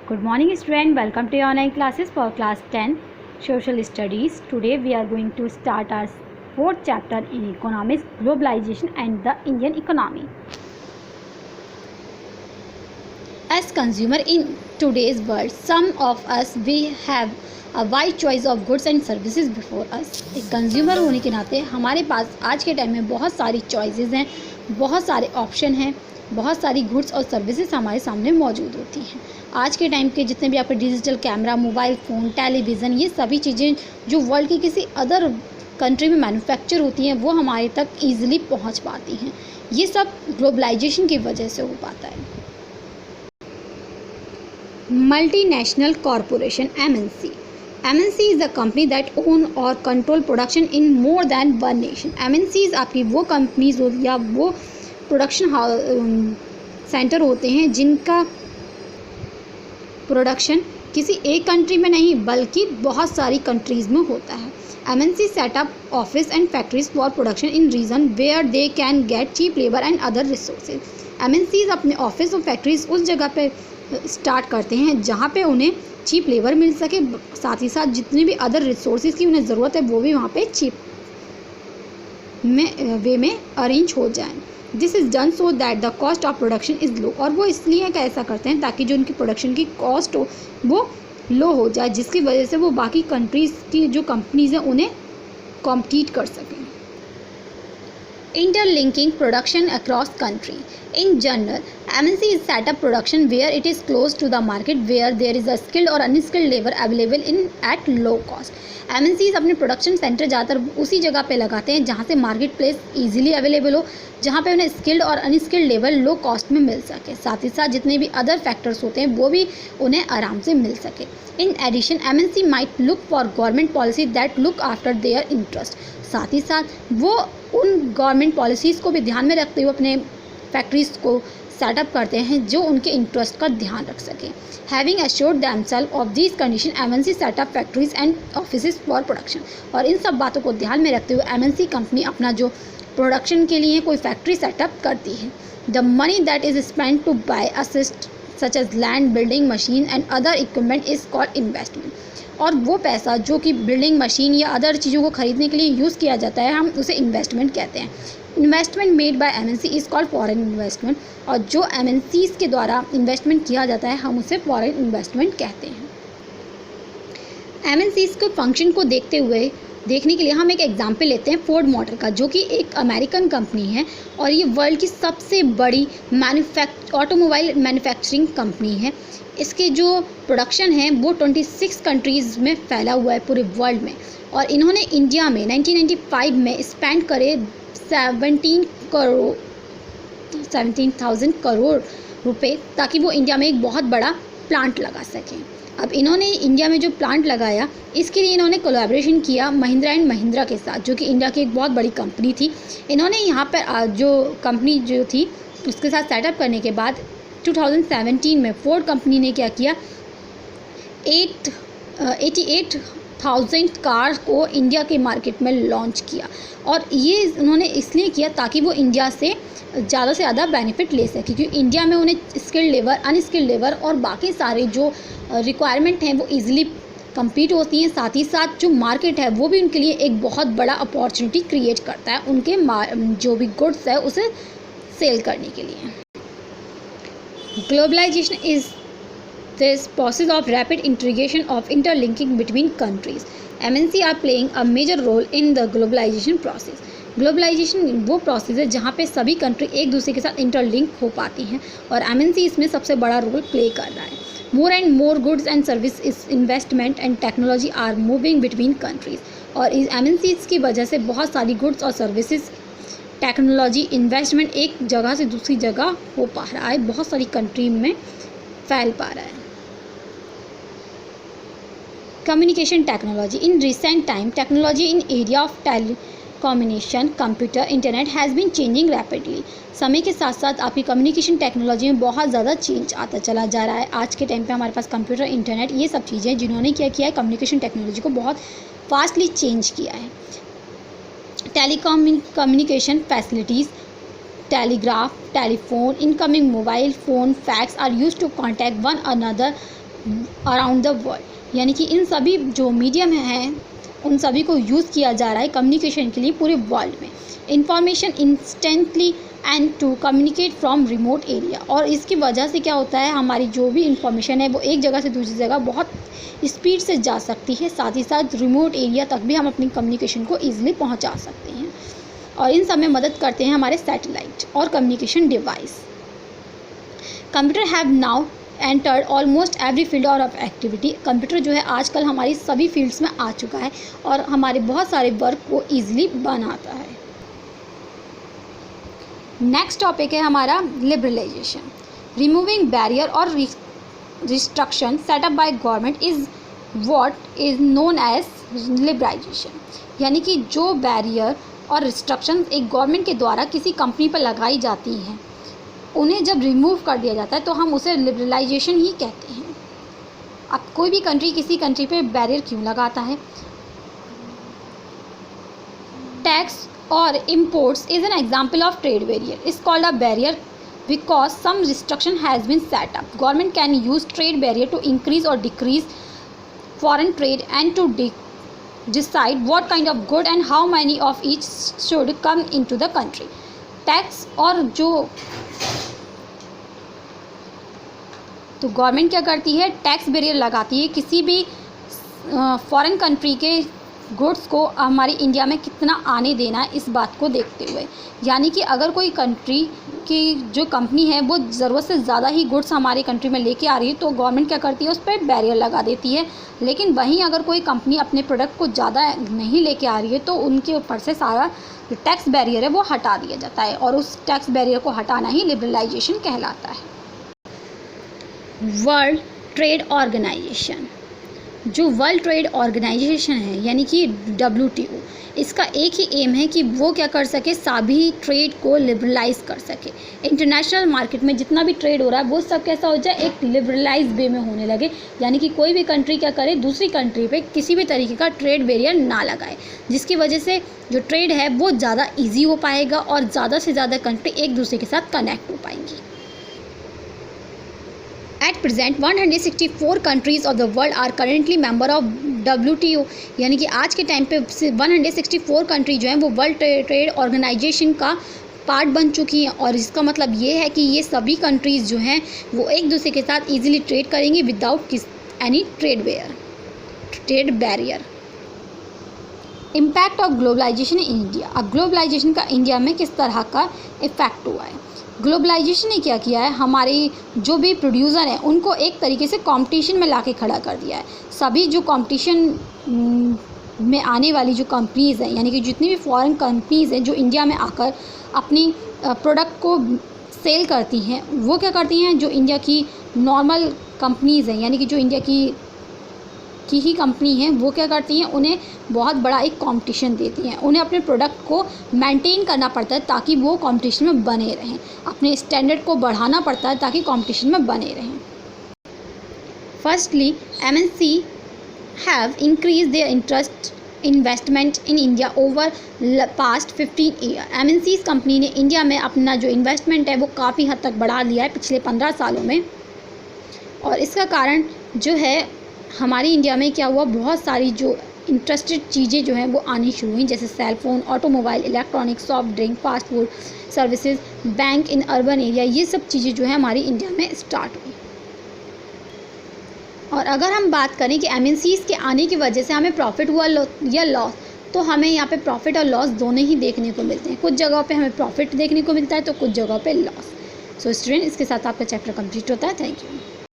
Good morning student, welcome to your online classes for class 10 social studies. Today we are going to start our fourth chapter in economics, globalization and the Indian economy. As consumer in today's world, some of us we have a wide choice of goods and services before us. एक consumer होने के नाते हमारे पास आज के time में बहुत सारी चॉइसेस हैं, बहुत सारे ऑप्शन हैं, बहुत सारी गुड्स और सर्विसेज हमारे सामने मौजूद होती हैं। आज के टाइम के जितने भी आपके digital camera, mobile phone, television, ये सभी चीज़ें जो वर्ल्ड की किसी अदर कंट्री में मैन्युफैक्चर होती हैं वो हमारे तक ईजिली पहुंच पाती हैं। ये सब ग्लोबलाइजेशन की वजह से हो पाता है। Multinational corporation MNC is a company that own or control production in more than one nation. MNCs आपकी वो कंपनीज हो या वो प्रोडक्शन सेंटर होते हैं जिनका प्रोडक्शन किसी एक कंट्री में नहीं बल्कि बहुत सारी कंट्रीज़ में होता है। MNC set up office and factories for production in region where they can get cheap labor and other resources. MNCs अपने ऑफिस और फैक्ट्रीज उस जगह पे स्टार्ट करते हैं जहाँ पे उन्हें चीप लेबर मिल सके, साथ ही साथ जितने भी अदर रिसोर्सेज की उन्हें ज़रूरत है वो भी वहाँ पे चीप वे में अरेंज हो जाए। This is done so that the cost of production is low. और वो इसलिए ऐसा करते हैं ताकि जो उनकी प्रोडक्शन की कॉस्ट हो वो लो हो जाए, जिसकी वजह से वो बाकी कंट्रीज़ की जो कंपनीज़ हैं उन्हें कॉम्पीट कर सकें। Interlinking production across country. In general, MNC is set up production where it is close to the market where there is a skilled or unskilled labor available in at low cost. MNCs अपने production centre ज़्यादातर उसी जगह पे लगाते हैं जहाँ से market place easily available हो, जहाँ पे उन्हें स्किल्ड और अनस्किल्ड लेबर लो कॉस्ट में मिल सके। साथ ही साथ जितने भी अदर फैक्टर्स होते हैं वो भी उन्हें आराम से मिल सके। In addition MNC might look for government policy that look after their interest. साथ ही साथ वो उन गवर्नमेंट पॉलिसीज़ को भी ध्यान में रखते हुए अपने फैक्ट्रीज़ को सेटअप करते हैं जो उनके इंटरेस्ट का ध्यान रख सकें। Having assured themselves of this condition MNC set up factories and offices for production. और इन सब बातों को ध्यान में रखते हुए MNC कंपनी अपना जो प्रोडक्शन के लिए कोई फैक्ट्री सेटअप करती है। The money that is spend to buy assets such as land, building, machine and other equipment is called investment. और वो पैसा जो कि बिल्डिंग, मशीन या अदर चीज़ों को ख़रीदने के लिए यूज़ किया जाता है हम उसे इन्वेस्टमेंट कहते हैं। Investment made by MNC is called foreign investment. और जो MNCs के द्वारा इन्वेस्टमेंट किया जाता है हम उसे फॉरेन इन्वेस्टमेंट कहते हैं। MNCs के फंक्शन को देखने के लिए हम एक एग्जाम्पल लेते हैं फोर्ड मोटर का, जो कि एक अमेरिकन कंपनी है और ये वर्ल्ड की सबसे बड़ी ऑटोमोबाइल मैन्युफैक्चरिंग कंपनी है। इसके जो प्रोडक्शन है वो 26 कंट्रीज़ में फैला हुआ है पूरे वर्ल्ड में। और इन्होंने इंडिया में 1995 में स्पेंड करे 17,000 करोड़ रुपए ताकि वो इंडिया में एक बहुत बड़ा प्लांट लगा सकें। अब इन्होंने इंडिया में जो प्लांट लगाया इसके लिए इन्होंने कोलैबोरेशन किया महिंद्रा एंड महिंद्रा के साथ, जो कि इंडिया की एक बहुत बड़ी कंपनी थी। इन्होंने यहाँ पर जो कंपनी जो थी उसके साथ सेटअप करने के बाद 2017 में फोर्ड कंपनी ने क्या किया, 88,000 कार को इंडिया के मार्केट में लॉन्च किया। और ये उन्होंने इसलिए किया ताकि वो इंडिया से ज़्यादा बेनिफिट ले सके, क्योंकि इंडिया में उन्हें स्किल्ड लेबर, अनस्किल्ड लेबर और बाकी सारे जो रिक्वायरमेंट हैं वो ईजिली कम्पीट होती हैं। साथ ही साथ जो मार्केट है वो भी उनके लिए एक बहुत बड़ा अपॉर्चुनिटी क्रिएट करता है उनके जो भी गुड्स है उसे सेल करने के लिए। Globalization is this process of rapid integration of interlinking between countries. MNC are playing a major role in the globalization process. Globalisation वो प्रोसेस है जहाँ पे सभी कंट्री एक दूसरे के साथ इंटरलिंक हो पाती हैं और MNC इसमें सबसे बड़ा रोल प्ले कर रहा है। More and more goods and service investment and technology are moving between countries. और इस MNCs की वजह से बहुत सारी गुड्स और सर्विसेज, टेक्नोलॉजी, इन्वेस्टमेंट एक जगह से दूसरी जगह हो पा रहा है, बहुत सारी कंट्री में फैल पा रहा है। Communication technology. In recent time technology in area of telecommunication, computer, internet has been changing rapidly. समय के साथ साथ आपकी कम्युनिकेशन टेक्नोलॉजी में बहुत ज़्यादा चेंज आता चला जा रहा है। आज के टाइम पे हमारे पास कंप्यूटर, इंटरनेट, ये सब चीज़ें जिन्होंने क्या किया है, कम्युनिकेशन टेक्नोलॉजी को बहुत फास्टली चेंज किया है। Telecommunication facilities, telegraph, telephone, incoming mobile phone, fax are used to contact one another around the world, यानी कि इन सभी जो मीडियम हैं उन सभी को यूज़ किया जा रहा है कम्युनिकेशन के लिए पूरे वर्ल्ड में। Information instantly and to communicate from remote area, और इसकी वजह से क्या होता है, हमारी जो भी इंफॉर्मेशन है वो एक जगह से दूसरी जगह बहुत स्पीड से जा सकती है। साथ ही साथ रिमोट एरिया तक भी हम अपनी कम्युनिकेशन को ईजिली पहुंचा सकते हैं, और इन सब में मदद करते हैं हमारे सैटेलाइट और communication device. Computer have now entered almost every field of activity. Computer जो है आजकल हमारी सभी फील्ड्स में आ चुका है और हमारे बहुत सारे वर्क को ईजिली बनाता है। नेक्स्ट टॉपिक है हमारा लिबरलाइजेशन। रिमूविंग बैरियर और restriction set up by government is what is known as liberalisation, यानी कि जो बैरियर और रिस्ट्रिक्शन एक गवर्नमेंट के द्वारा किसी कंपनी पर लगाई जाती हैं उन्हें जब रिमूव कर दिया जाता है तो हम उसे लिबरलाइजेशन ही कहते हैं। अब कोई भी कंट्री किसी कंट्री पे बैरियर क्यों लगाता है? टैक्स और imports is an example of trade barrier is called a barrier because some restriction has been set up. Government can use trade barrier to increase और decrease foreign trade and to decide what kind of good and how many of each should come into the country. Tax और जो तो government क्या करती है, tax barrier लगाती है किसी भी फॉरेन कंट्री के गुड्स को हमारी इंडिया में कितना आने देना है इस बात को देखते हुए। यानी कि अगर कोई कंट्री की जो कंपनी है वो ज़रूरत से ज़्यादा ही गुड्स हमारे कंट्री में लेके आ रही है तो गवर्नमेंट क्या करती है, उस पर बैरियर लगा देती है। लेकिन वहीं अगर कोई कंपनी अपने प्रोडक्ट को ज़्यादा नहीं लेके आ रही है तो उनके ऊपर से सारा जो टैक्स बैरियर है वो हटा दिया जाता है, और उस टैक्स बैरियर को हटाना ही लिबरलाइजेशन कहलाता है। वर्ल्ड ट्रेड ऑर्गेनाइजेशन, जो वर्ल्ड ट्रेड ऑर्गेनाइजेशन है यानी कि WTO, इसका एक ही एम है कि वो क्या कर सके, सभी ट्रेड को लिबरलाइज कर सके। इंटरनेशनल मार्केट में जितना भी ट्रेड हो रहा है वो सब कैसा हो जाए, एक लिबरलाइज वे में होने लगे। यानी कि कोई भी कंट्री क्या करे, दूसरी कंट्री पे किसी भी तरीके का ट्रेड बैरियर ना लगाए, जिसकी वजह से जो ट्रेड है वो ज़्यादा ईजी हो पाएगा और ज़्यादा से ज़्यादा कंट्री एक दूसरे के साथ कनेक्ट हो पाएंगी। At present 164 countries of the world are currently member of WTO, यानी कि आज के टाइम पे 164 कंट्री जो हैं वो वर्ल्ड ट्रेड ऑर्गेनाइजेशन का पार्ट बन चुकी हैं। और इसका मतलब ये है कि ये सभी कंट्रीज़ जो हैं वो एक दूसरे के साथ इजीली ट्रेड करेंगी without any trade barrier. Impact of globalisation in India. अब ग्लोबलाइजेशन का इंडिया में किस तरह का इफ़ेक्ट हुआ है? ग्लोबलाइजेशन ने क्या किया है, हमारे जो भी प्रोड्यूसर हैं उनको एक तरीके से कंपटीशन में लाके खड़ा कर दिया है। सभी जो कंपटीशन में आने वाली जो कंपनीज़ हैं, यानी कि जितनी भी फॉरेन कंपनीज़ हैं जो इंडिया में आकर अपनी प्रोडक्ट को सेल करती हैं, वो क्या करती हैं, जो इंडिया की नॉर्मल कंपनीज़ हैं यानी कि जो इंडिया की ही कंपनी हैं वो क्या करती हैं, उन्हें बहुत बड़ा एक कंपटीशन देती हैं। उन्हें अपने प्रोडक्ट को मेंटेन करना पड़ता है ताकि वो कंपटीशन में बने रहें, अपने स्टैंडर्ड को बढ़ाना पड़ता है ताकि कंपटीशन में बने रहें। Firstly MNC have increase their interest investment in India over past 15 year. MNCs company ने इंडिया में अपना जो इन्वेस्टमेंट है वो काफ़ी हद तक बढ़ा लिया है पिछले 15 सालों में। और इसका कारण जो है हमारी इंडिया में क्या हुआ, बहुत सारी जो इंटरेस्टेड चीज़ें जो हैं वो आनी शुरू हुई, जैसे cell phone, automobile, electronics, soft drink, fast food services, bank in urban area, ये सब चीज़ें जो है हमारी इंडिया में स्टार्ट हुई। और अगर हम बात करें कि MNCs के आने की वजह से हमें प्रॉफिट हुआ या लॉस, तो हमें यहाँ पे प्रॉफिट और लॉस दोनों ही देखने को मिलते हैं। कुछ जगहों पे हमें प्रॉफिट देखने को मिलता है तो कुछ जगहों पे लॉस। सो स्टूडेंट, इसके साथ आपका चैप्टर कंप्लीट होता है। Thank you.